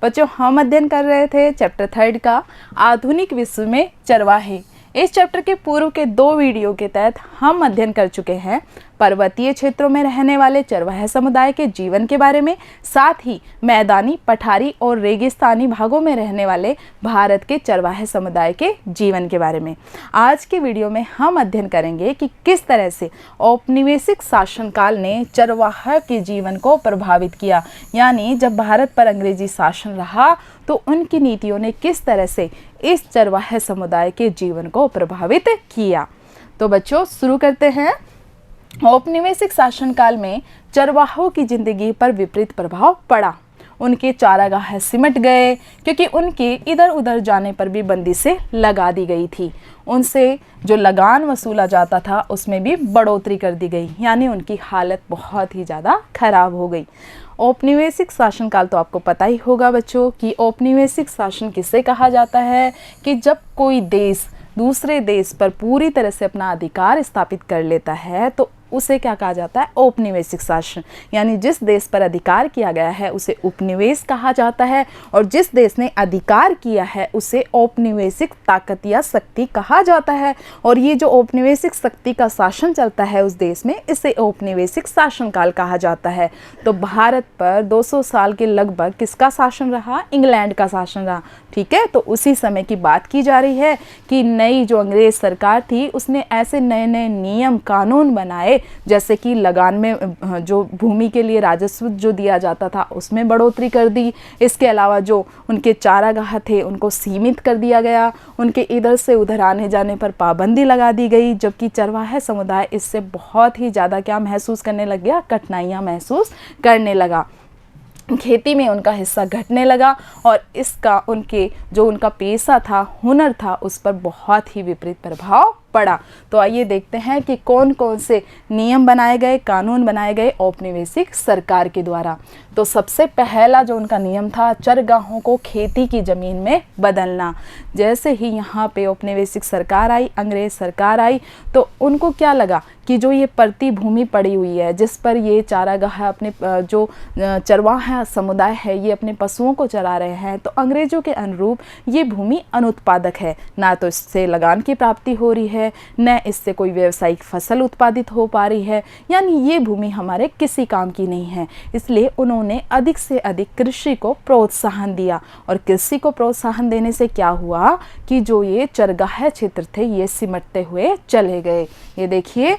बच्चों हम अध्ययन कर रहे थे चैप्टर 3 का आधुनिक विश्व में चरवाहे। इस चैप्टर के पूर्व के 2 वीडियो के तहत हम अध्ययन कर चुके हैं पर्वतीय क्षेत्रों में रहने वाले चरवाहे समुदाय के जीवन के बारे में, साथ ही मैदानी, पठारी और रेगिस्तानी भागों में रहने वाले भारत के चरवाहे समुदाय के जीवन के बारे में। आज के वीडियो में हम अध्ययन करेंगे कि किस तरह से औपनिवेशिक शासनकाल ने चरवाहा के जीवन को प्रभावित किया, यानी जब भारत पर अंग्रेजी शासन रहा तो उनकी नीतियों ने किस तरह से इस चरवाहे समुदाय के जीवन को प्रभावित किया। तो बच्चों शुरू करते हैं। औपनिवेशिक शासनकाल में चरवाहों की जिंदगी पर विपरीत प्रभाव पड़ा। उनके चारागाह सिमट गए क्योंकि उनके इधर उधर जाने पर भी बंदिशें लगा दी गई थी। उनसे जो लगान वसूला जाता था उसमें भी बढ़ोतरी कर दी गई, यानी उनकी हालत बहुत ही ज़्यादा खराब हो गई। औपनिवेशिक शासनकाल तो आपको पता ही होगा बच्चों कि औपनिवेशिक शासन किसे कहा जाता है कि जब कोई देश दूसरे देश पर पूरी तरह से अपना अधिकार स्थापित कर लेता है तो उसे क्या कहा जाता है, औपनिवेशिक शासन। यानी जिस देश पर अधिकार किया गया है उसे उपनिवेश कहा जाता है और जिस देश ने अधिकार किया है उसे औपनिवेशिक ताकत या शक्ति कहा जाता है। और ये जो औपनिवेशिक शक्ति का शासन चलता है उस देश में, इसे औपनिवेशिक शासनकाल कहा जाता है। तो भारत पर 200 साल के लगभग किसका शासन रहा, इंग्लैंड का शासन रहा। ठीक है, तो उसी समय की बात की जा रही है कि नई जो अंग्रेज सरकार थी उसने ऐसे नए नए नियम कानून बनाए, जैसे कि लगान में जो भूमि के लिए राजस्व जो दिया जाता था उसमें बढ़ोतरी कर दी। इसके अलावा जो उनके चारागाह थे उनको सीमित कर दिया गया, उनके इधर से उधर आने जाने पर पाबंदी लगा दी गई, जबकि चरवाहे समुदाय इससे बहुत ही ज़्यादा क्या महसूस करने लग गया, कठिनाइयाँ महसूस करने लगा। खेती में उनका हिस्सा घटने लगा और इसका उनका पेशा था, हुनर था, उस पर बहुत ही विपरीत प्रभाव पड़ा। तो आइए देखते हैं कि कौन कौन से नियम बनाए गए, कानून बनाए गए औपनिवेशिक सरकार के द्वारा। तो सबसे पहला जो उनका नियम था, चरगाहों को खेती की ज़मीन में बदलना। जैसे ही यहाँ पे औपनिवेशिक सरकार आई, अंग्रेज सरकार आई, तो उनको क्या लगा कि जो ये परती भूमि पड़ी हुई है जिस पर ये चारागाह अपने जो चरवाहा समुदाय है ये अपने पशुओं को चरा रहे हैं, तो अंग्रेजों के अनुरूप ये भूमि अनुत्पादक है, ना तो इससे लगान की प्राप्ति हो रही है, न इससे कोई व्यावसायिक फसल उत्पादित हो पा रही है, यानी ये भूमि हमारे किसी काम की नहीं है। इसलिए उन्होंने अधिक से अधिक कृषि को प्रोत्साहन दिया और कृषि को प्रोत्साहन देने से क्या हुआ कि जो ये चरगाह क्षेत्र थे ये सिमटते हुए चले गए। ये देखिए,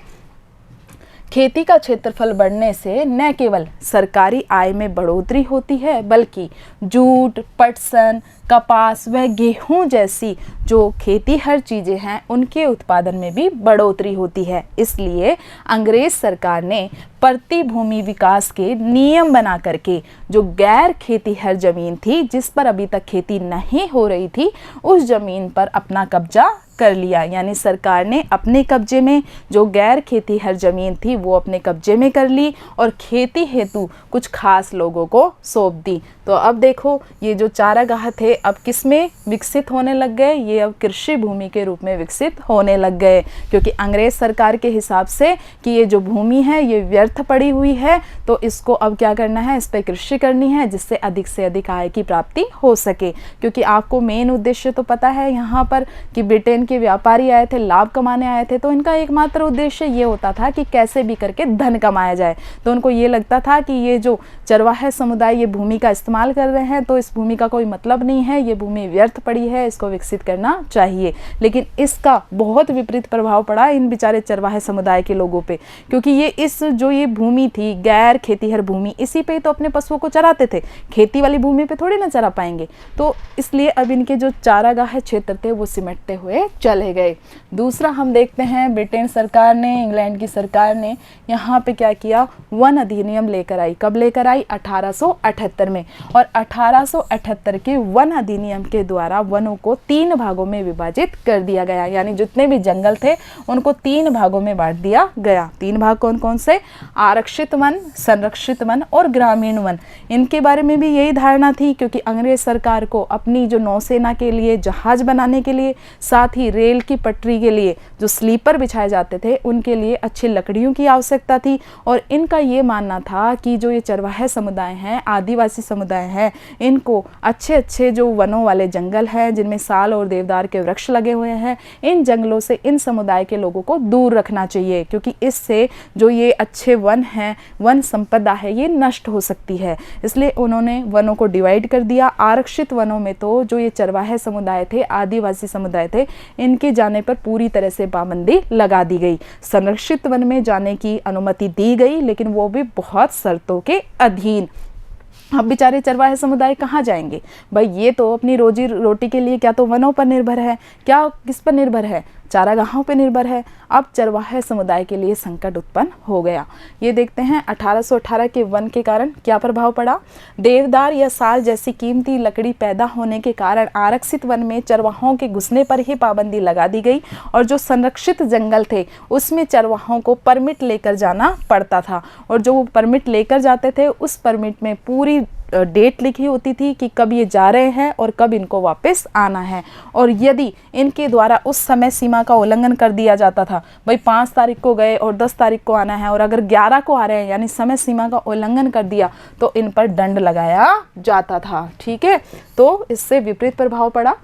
खेती का क्षेत्रफल बढ़ने से न केवल सरकारी आय में बढ़ोतरी होती है बल्कि जूट, पटसन, कपास व गेहूं जैसी जो खेती हर चीज़ें हैं उनके उत्पादन में भी बढ़ोतरी होती है। इसलिए अंग्रेज सरकार ने परती भूमि विकास के नियम बना करके जो गैर खेती हर जमीन थी जिस पर अभी तक खेती नहीं हो रही थी उस जमीन पर अपना कब्जा कर लिया। यानी सरकार ने अपने कब्जे में जो गैर खेती हर जमीन थी वो अपने कब्जे में कर ली और खेती हेतु कुछ खास लोगों को सौंप दी। तो अब देखो ये जो चारागाह थे अब किस में विकसित होने लग गए, ये अब कृषि भूमि के रूप में विकसित होने लग गए, क्योंकि अंग्रेज सरकार के हिसाब से कि ये जो भूमि है ये व्यर्थ पड़ी हुई है तो इसको अब क्या करना है, इस पर कृषि करनी है जिससे अधिक से अधिक आय की प्राप्ति हो सके। क्योंकि आपको मेन उद्देश्य तो पता है यहाँ पर कि ब्रिटेन के व्यापारी आए थे, लाभ कमाने आए थे, तो इनका एकमात्र उद्देश्य ये होता था कि कैसे भी करके धन कमाया जाए। तो उनको ये लगता था कि ये जो चरवाहे समुदाय ये भूमि का इस्तेमाल कर रहे हैं तो इस भूमि का कोई मतलब नहीं है, ये भूमि व्यर्थ पड़ी है, इसको विकसित करना चाहिए। लेकिन इसका बहुत विपरीत प्रभाव पड़ा इन बेचारे चरवाहे समुदाय के लोगों पे, क्योंकि ये भूमि थी गैर खेतीहर भूमि, इसी पे तो अपने पशुओं को चराते थे, खेती वाली भूमि पे थोड़ी ना चरा पाएंगे। तो इसलिए अब इनके जो चारागाह क्षेत्र थे वो सिमटते हुए चले गए। दूसरा हम देखते हैं ब्रिटेन सरकार ने, इंग्लैंड की सरकार ने यहाँ पे क्या किया, वन अधिनियम लेकर आई। कब लेकर आई, 1878 में। और 1878 के वन अधिनियम के द्वारा वनों को 3 भागों में विभाजित कर दिया गया, यानी जितने भी जंगल थे उनको 3 भागों में बांट दिया गया। 3 भाग कौन कौन से? आरक्षित वन, संरक्षित वन और ग्रामीण वन। इनके बारे में भी यही धारणा थी, क्योंकि अंग्रेज सरकार को अपनी जो नौसेना के लिए जहाज बनाने के लिए, साथ ही रेल की पटरी के लिए जो स्लीपर बिछाए जाते थे उनके लिए अच्छी लकड़ियों की आवश्यकता थी। और इनका ये मानना था कि जो ये चरवाहे समुदाय हैं, आदिवासी समुदाय हैं, इनको अच्छे अच्छे जो वनों वाले जंगल हैं जिनमें साल और देवदार के वृक्ष लगे हुए हैं, इन जंगलों से इन समुदाय के लोगों को दूर रखना चाहिए, क्योंकि इससे जो ये अच्छे वन हैं, वन संपदा है, ये नष्ट हो सकती है। इसलिए उन्होंने वनों को डिवाइड कर दिया। आरक्षित वनों में तो जो ये चरवाहे समुदाय थे, आदिवासी समुदाय थे, इनके जाने पर पूरी तरह से पाबंदी लगा दी गई। संरक्षित वन में जाने की अनुमति दी गई, लेकिन वो भी बहुत शर्तों के अधीन। अब बेचारे चरवाहे समुदाय कहाँ जाएंगे भाई? ये तो अपनी रोजी रोटी के लिए क्या तो वनों पर निर्भर है, क्या किस पर निर्भर है? चारागाहों पर निर्भर है। अब चरवाहे समुदाय के लिए संकट उत्पन्न हो गया। ये देखते हैं 1818 के वन के कारण क्या प्रभाव पड़ा। देवदार या साल जैसी कीमती लकड़ी पैदा होने के कारण आरक्षित वन में चरवाहों के घुसने पर ही पाबंदी लगा दी गई, और जो संरक्षित जंगल थे उसमें चरवाहों को परमिट लेकर जाना पड़ता था, और जो वो परमिट लेकर जाते थे उस परमिट में पूरी डेट लिखी होती थी कि कब ये जा रहे हैं और कब इनको वापस आना है। और यदि इनके द्वारा उस समय सीमा का उल्लंघन कर दिया जाता था, भाई 5 तारीख को गए और 10 तारीख को आना है, और अगर 11 को आ रहे हैं यानी समय सीमा का उल्लंघन कर दिया तो इन पर दंड लगाया जाता था। ठीक है, तो इससे विपरीत प्रभाव पड़ा।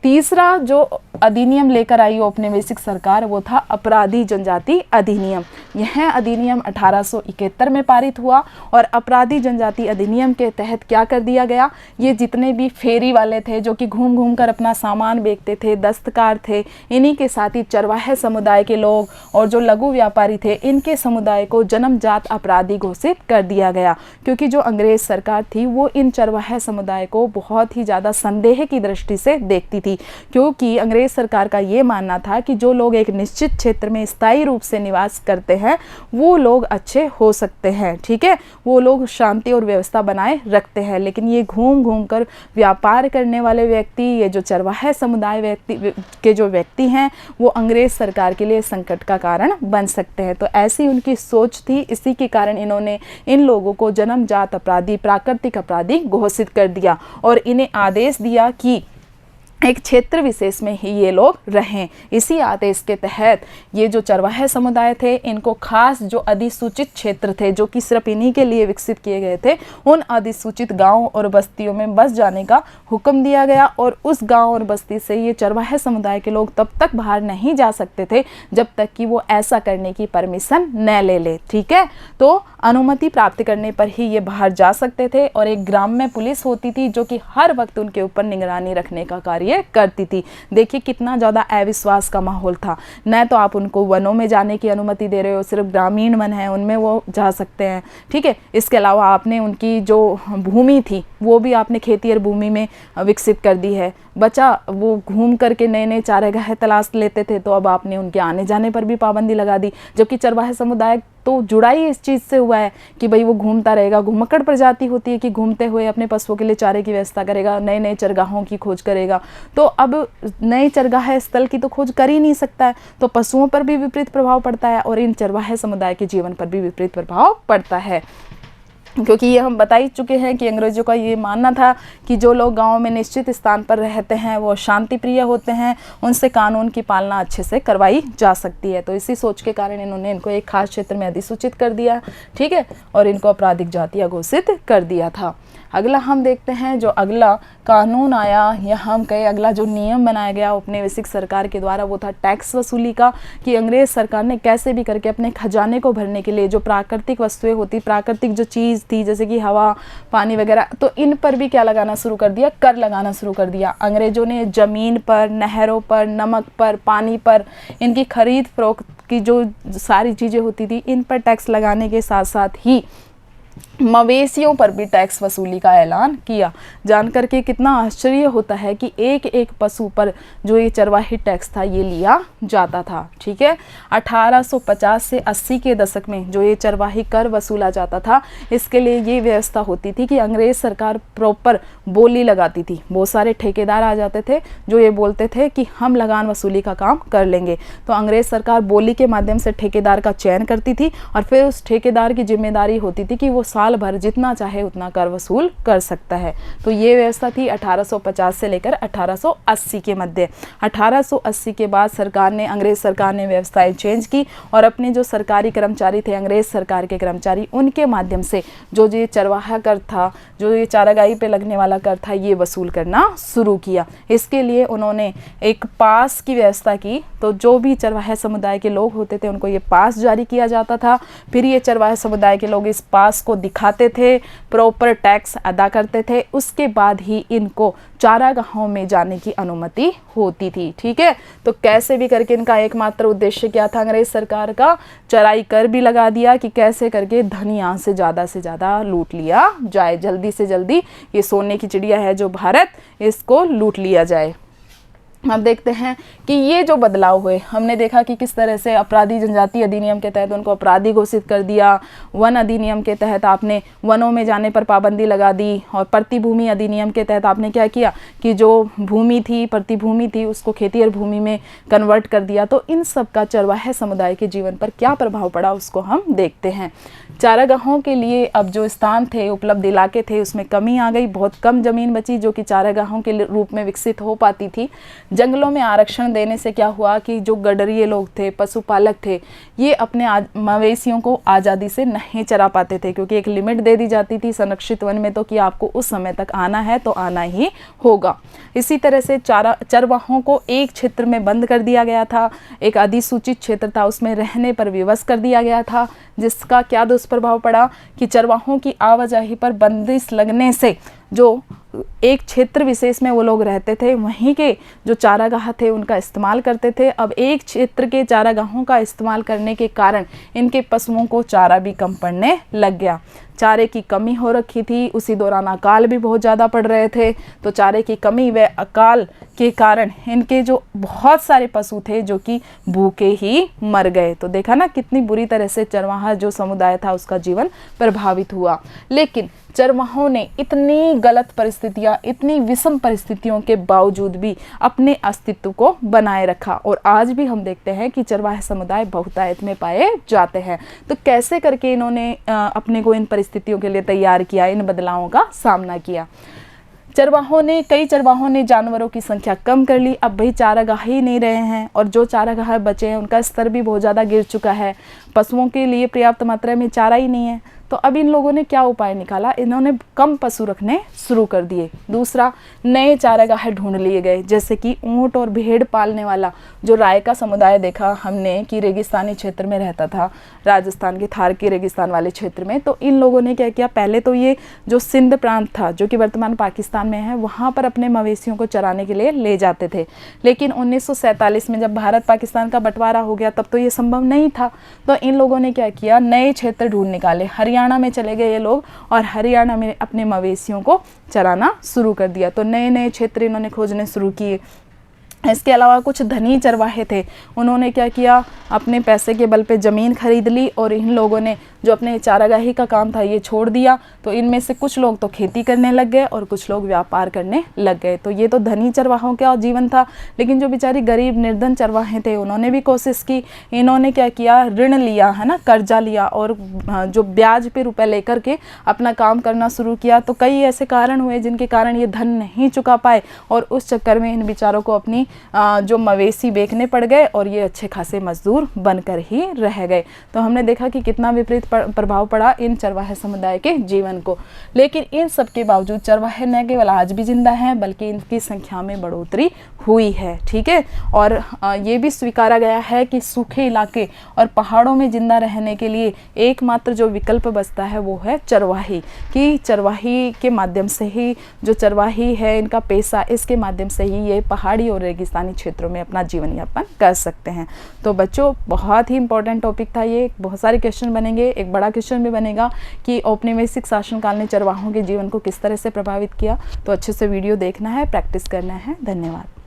तीसरा जो अधिनियम लेकर आई औपनिवेशिक सरकार वो था अपराधी जनजाति अधिनियम। यह अधिनियम 1871 में पारित हुआ, और अपराधी जनजाति अधिनियम के तहत क्या कर दिया गया, ये जितने भी फेरी वाले थे जो कि घूम घूम कर अपना सामान बेचते थे, दस्तकार थे, इन्हीं के साथ ही चरवाहे समुदाय के लोग और जो लघु व्यापारी थे, इनके समुदाय को जन्मजात अपराधी घोषित कर दिया गया। क्योंकि जो अंग्रेज सरकार थी वो इन चरवाहे समुदाय को बहुत ही ज़्यादा संदेह की दृष्टि से देखती थी, क्योंकि अंग्रेज सरकार का ये मानना था कि जो लोग एक निश्चित क्षेत्र में स्थायी रूप से निवास करते हैं वो लोग अच्छे हो सकते हैं। ठीक है, वो लोग शांति और व्यवस्था बनाए रखते हैं, लेकिन ये घूम घूम कर व्यापार करने वाले व्यक्ति, ये जो चरवाहे समुदाय के जो व्यक्ति हैं, वो अंग्रेज सरकार के लिए संकट का कारण बन सकते हैं। तो ऐसी उनकी सोच थी। इसी के कारण इन्होंने इन लोगों को जन्मजात अपराधी, प्राकृतिक अपराधी घोषित कर दिया, और इन्हें आदेश दिया कि एक क्षेत्र विशेष में ही ये लोग रहें। इसी आदेश के तहत ये जो चरवाहे समुदाय थे, इनको खास जो अधिसूचित क्षेत्र थे जो कि सिर्फ इन्हीं के लिए विकसित किए गए थे, उन अधिसूचित गांवों और बस्तियों में बस जाने का हुक्म दिया गया। और उस गांव और बस्ती से ये चरवाहे समुदाय के लोग तब तक बाहर नहीं जा सकते थे जब तक कि वो ऐसा करने की परमिशन न ले ले। ठीक है, तो अनुमति प्राप्त करने पर ही ये बाहर जा सकते थे, और एक ग्राम्य पुलिस होती थी जो कि हर वक्त उनके ऊपर निगरानी रखने का कार्य करती थी। देखिए कितना ज़्यादा अविश्वास का माहौल था। न तो आप उनको वनों में जाने की अनुमति दे रहे हो, सिर्फ ग्रामीण वन है उनमें वो जा सकते हैं। ठीक है, इसके अलावा आपने उनकी जो भूमि थी वो भी आपने खेतीहर भूमि में विकसित कर दी है। बचा वो घूम करके नए नए चारागाह तलाश लेते थे, तो अब आपने उनके आने जाने पर भी पाबंदी लगा दी। जबकि चरवाहे समुदाय तो जुड़ा ही इस चीज़ से हुआ है कि भाई वो घूमता रहेगा। घुमक्कड़ प्रजाति होती है कि घूमते हुए अपने पशुओं के लिए चारे की व्यवस्था करेगा, नए नए चरगाहों की खोज करेगा। तो अब नए चरगाह स्थल की तो खोज कर ही नहीं सकता है, तो पशुओं पर भी विपरीत प्रभाव पड़ता है और इन चरवाहे समुदाय के जीवन पर भी विपरीत प्रभाव पड़ता है। क्योंकि ये हम बता ही चुके हैं कि अंग्रेज़ों का ये मानना था कि जो लोग गांव में निश्चित स्थान पर रहते हैं वो शांति प्रिय होते हैं, उनसे कानून की पालना अच्छे से करवाई जा सकती है। तो इसी सोच के कारण इन्होंने इनको एक खास क्षेत्र में अधिसूचित कर दिया। ठीक है, और इनको आपराधिक जातियाँ घोषित कर दिया था। अगला हम देखते हैं जो अगला कानून आया या हम कहें अगला जो नियम बनाया गया औपनिवेशिक सरकार के द्वारा, वो था टैक्स वसूली का। कि अंग्रेज सरकार ने कैसे भी करके अपने खजाने को भरने के लिए जो प्राकृतिक वस्तुएं होती, प्राकृतिक जो चीज़ थी जैसे कि हवा, पानी वगैरह, तो इन पर भी क्या लगाना शुरू कर दिया, कर लगाना शुरू कर दिया। अंग्रेज़ों ने ज़मीन पर, नहरों पर, नमक पर, पानी पर, इनकी खरीद फरोख्त की जो सारी चीज़ें होती थी इन पर टैक्स लगाने के साथ साथ ही मवेशियों पर भी टैक्स वसूली का ऐलान किया। जानकर के कितना आश्चर्य होता है कि एक एक पशु पर जो ये चरवाही टैक्स था ये लिया जाता था। ठीक है, 1850 से 80 के दशक में जो ये चरवाही कर वसूला जाता था, इसके लिए ये व्यवस्था होती थी कि अंग्रेज़ सरकार प्रॉपर बोली लगाती थी। बहुत सारे ठेकेदार आ जाते थे जो ये बोलते थे कि हम लगान वसूली का काम कर लेंगे, तो अंग्रेज़ सरकार बोली के माध्यम से ठेकेदार का चयन करती थी और फिर उस ठेकेदार की जिम्मेदारी होती थी कि वो साल भर जितना चाहे उतना कर वसूल कर सकता है। तो ये व्यवस्था थी 1850 से लेकर 1880 के मध्य। 1880 के बाद अंग्रेज़ सरकार ने व्यवस्थाएं चेंज की और अपने जो सरकारी कर्मचारी थे, अंग्रेज़ सरकार के कर्मचारी, उनके माध्यम से जो ये चरवाहा कर था, जो ये चारागाही पे लगने वाला कर था, ये वसूल करना शुरू किया। इसके लिए उन्होंने एक पास की व्यवस्था की। तो जो भी चरवाहा समुदाय के लोग होते थे उनको ये पास जारी किया जाता था। फिर ये चरवाहा समुदाय के लोग इस पास को दिखाते थे, प्रॉपर टैक्स अदा करते थे, उसके बाद ही इनको चारागाहों में जाने की अनुमति होती थी। ठीक है, तो कैसे भी करके इनका एकमात्र उद्देश्य क्या था अंग्रेज सरकार का? चराई कर भी लगा दिया कि कैसे करके धन यहाँ से ज़्यादा लूट लिया जाए, जल्दी से जल्दी ये सोने की चिड़िया है जो भारत, इसको लूट लिया जाए। अब देखते हैं कि ये जो बदलाव हुए, हमने देखा कि किस तरह से अपराधी जनजाति अधिनियम के तहत उनको अपराधी घोषित कर दिया, वन अधिनियम के तहत आपने वनों में जाने पर पाबंदी लगा दी, और प्रतिभूमि अधिनियम के तहत आपने क्या किया कि जो भूमि थी, प्रतिभूमि थी, उसको खेती और भूमि में कन्वर्ट कर दिया। तो इन सब का चरवाहा समुदाय के जीवन पर क्या प्रभाव पड़ा उसको हम देखते हैं। चारागाहों के लिए अब जो स्थान थे, उपलब्ध इलाके थे, उसमें कमी आ गई। बहुत कम जमीन बची जो कि चारागाहों के रूप में विकसित हो पाती थी। जंगलों में आरक्षण देने से क्या हुआ कि जो गडरिये लोग थे, पशुपालक थे, ये अपने मवेशियों को आज़ादी से नहीं चरा पाते थे, क्योंकि एक लिमिट दे दी जाती थी संरक्षित वन में तो कि आपको उस समय तक आना है तो आना ही होगा। इसी तरह से चरवाहों को एक क्षेत्र में बंद कर दिया गया था, एक अधिसूचित क्षेत्र था, उसमें रहने पर विवश कर दिया गया था, जिसका क्या दुष्प्रभाव पड़ा कि चरवाहों की आवाजाही पर बंदिश लगने से जो एक क्षेत्र विशेष में वो लोग रहते थे, वहीं के जो चारागाह थे उनका इस्तेमाल करते थे। अब एक क्षेत्र के चारागाहों का इस्तेमाल करने के कारण इनके पशुओं को चारा भी कम पड़ने लग गया। चारे की कमी हो रखी थी, उसी दौरान अकाल भी बहुत ज़्यादा पड़ रहे थे। तो चारे की कमी व अकाल के कारण इनके जो बहुत सारे पशु थे जो कि भूखे ही मर गए। तो देखा ना कितनी बुरी तरह से चरवाहा जो समुदाय था उसका जीवन प्रभावित हुआ। लेकिन चरवाहों ने इतनी गलत परिस्थितियाँ, इतनी विषम परिस्थितियों के बावजूद भी अपने अस्तित्व को बनाए रखा, और आज भी हम देखते हैं कि चरवाहा समुदाय बहुतायत में पाए जाते हैं। तो कैसे करके इन्होंने अपने को इन परिस्थितियों के लिए तैयार किया, इन बदलावों का सामना किया। कई चरवाहों ने जानवरों की संख्या कम कर ली। अब भाई चारागाह ही नहीं रहे हैं, और जो चारागाह बचे हैं उनका स्तर भी बहुत ज़्यादा गिर चुका है। पशुओं के लिए पर्याप्त मात्रा में चारा ही नहीं है। तो अब इन लोगों ने क्या उपाय निकाला, इन्होंने कम पशु रखने शुरू कर दिए। दूसरा, नए चारागाह ढूंढ लिए गए, जैसे कि ऊंट और भेड़ पालने वाला जो राय का समुदाय देखा हमने कि रेगिस्तानी क्षेत्र में रहता था, राजस्थान के थार के रेगिस्तान वाले क्षेत्र में। तो इन लोगों ने क्या किया, पहले तो ये जो सिंध प्रांत था जो कि वर्तमान पाकिस्तान में है, वहाँ पर अपने मवेशियों को चराने के लिए ले जाते थे। लेकिन 1947 में जब भारत पाकिस्तान का बंटवारा हो गया तब तो ये संभव नहीं था। तो इन लोगों ने क्या किया, नए क्षेत्र ढूंढ निकाले। हरियाणा में चले गए ये लोग और हरियाणा में अपने मवेशियों को चराना शुरू कर दिया। तो नए नए क्षेत्र इन्होंने खोजने शुरू किए। इसके अलावा कुछ धनी चरवाहे थे, उन्होंने क्या किया, अपने पैसे के बल पे ज़मीन खरीद ली, और इन लोगों ने जो अपने चारागाही का काम था ये छोड़ दिया। तो इनमें से कुछ लोग तो खेती करने लग गए और कुछ लोग व्यापार करने लग गए। तो ये तो धनी चरवाहों का जीवन था। लेकिन जो बेचारी गरीब निर्धन चरवाहे थे उन्होंने भी कोशिश की। इन्होंने क्या किया, ऋण लिया, है ना, कर्जा लिया, और जो ब्याज पे रुपए लेकर के अपना काम करना शुरू किया। तो कई ऐसे कारण हुए जिनके कारण ये धन नहीं चुका पाए, और उस चक्कर में इन बेचारों को अपनी जो मवेशी बेचने पड़ गए, और ये अच्छे खासे मजदूर बनकर ही रह गए। तो हमने देखा कि कितना विपरीत प्रभाव पड़ा इन चरवाहे समुदाय के जीवन को। लेकिन इन सब के बावजूद चरवाहे न केवल आज भी जिंदा हैं, बल्कि इनकी संख्या में बढ़ोतरी हुई है। ठीक है, और ये भी स्वीकारा गया है कि सूखे इलाके और पहाड़ों में जिंदा रहने के लिए एकमात्र जो विकल्प बचता है वो है चरवाही। कि चरवाही के माध्यम से ही, जो चरवाही है इनका पेशा, इसके माध्यम से ही ये पहाड़ी और रेगिस्तानी क्षेत्रों में अपना जीवन यापन कर सकते हैं। तो बच्चों बहुत ही इंपॉर्टेंट टॉपिक था ये, बहुत सारे क्वेश्चन बनेंगे, एक बड़ा क्वेश्चन भी बनेगा कि औपनिवेशिक शासनकाल ने चरवाहों के जीवन को किस तरह से प्रभावित किया। तो अच्छे से वीडियो देखना है, प्रैक्टिस करना है। धन्यवाद।